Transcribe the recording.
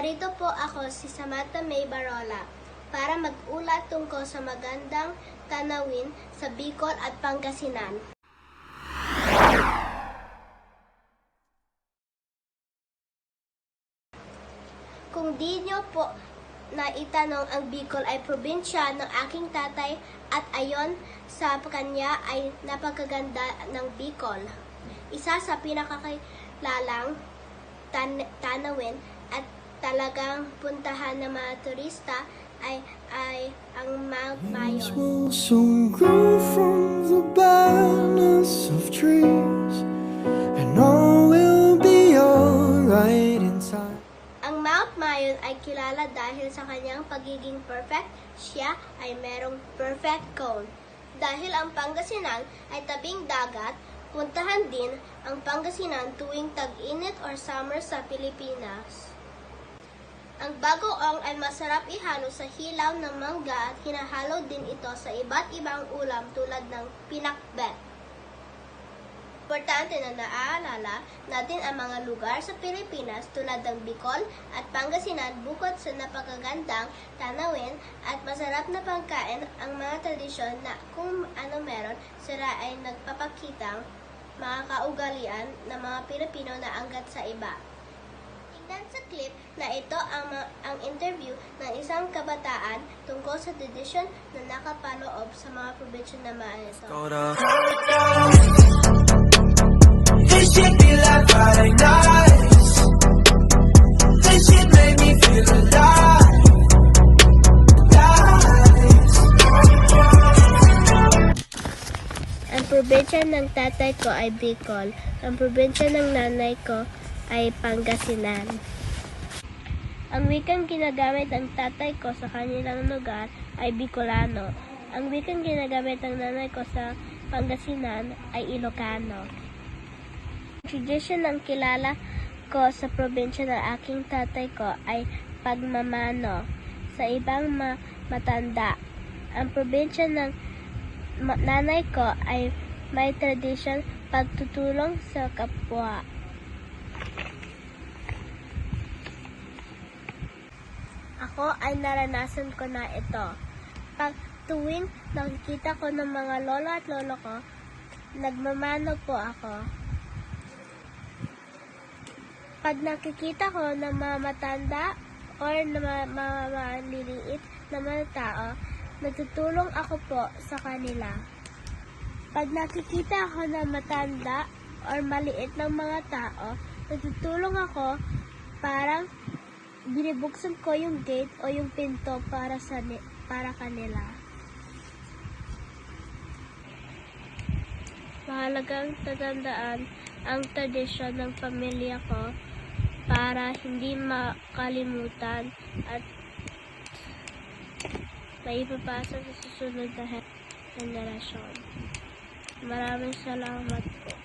Narito po ako, si Samantha May Barola, para mag-ulat tungkol sa magandang tanawin sa Bicol at Pangasinan. Kung di nyo po naitanong, ang Bicol ay probinsya ng aking tatay at ayon sa kanya ay napakaganda ng Bicol. Isa sa pinakakilalang tanawin at talagang puntahan ng mga turista ay ang Mount Mayon. Will soon grow from the barrenness of trees, and all will be alright inside. Ang Mount Mayon ay kilala dahil sa kanyang pagiging perfect. Siya ay merong perfect cone. Dahil ang Pangasinan ay tabing dagat, puntahan din ang Pangasinan tuwing tag-init or summer sa Pilipinas. Ang bagoong ay masarap ihalo sa hilaw ng mangga at hinahalo din ito sa iba't ibang ulam tulad ng pinakbet. Importante na naaalala natin ang mga lugar sa Pilipinas tulad ng Bicol at Pangasinan bukod sa napakagandang tanawin at masarap na pagkain. Ang mga tradisyon na kung ano meron, sila ay nagpapakitang mga kaugalian ng mga Pilipino na anggat sa iba. Tingnan sa clip na ito ang interview ng isang kabataan tungkol sa tradisyon na nakapaloob sa mga probinsya na ito. This shit be like Friday nights. This shit made me feel alive. Ang probinsya ng tatay ko ay Bicol. Ang probinsya ng nanay ko ay Pangasinan. Ang wikang ginagamit ng tatay ko sa kanilang lugar ay Bicolano. Ang wikang ginagamit ng nanay ko sa Pangasinan ay Ilocano. Ang tradisyon ng kilala ko sa probinsya ng aking tatay ko ay pagmamano sa ibang matanda. Ang probinsya ng nanay ko ay may tradisyon pagtutulong sa kapwa. Ako ay naranasan ko na ito. Pag tuwing nakikita ko ng mga lolo at lolo ko, nagmamano po ako. Pag nakikita ko ng mga matanda or ng mga maliliit na mga tao, nagtutulong ako po sa kanila. Pag nakikita ako ng matanda or maliit ng mga tao, nagtutulong ako, parang binibuksan ko yung gate o yung pinto para kanila. Mahalagang tatandaan ang tradisyon ng pamilya ko para hindi makalimutan at maipapasa sa susunod na henerasyon. Maraming salamat po.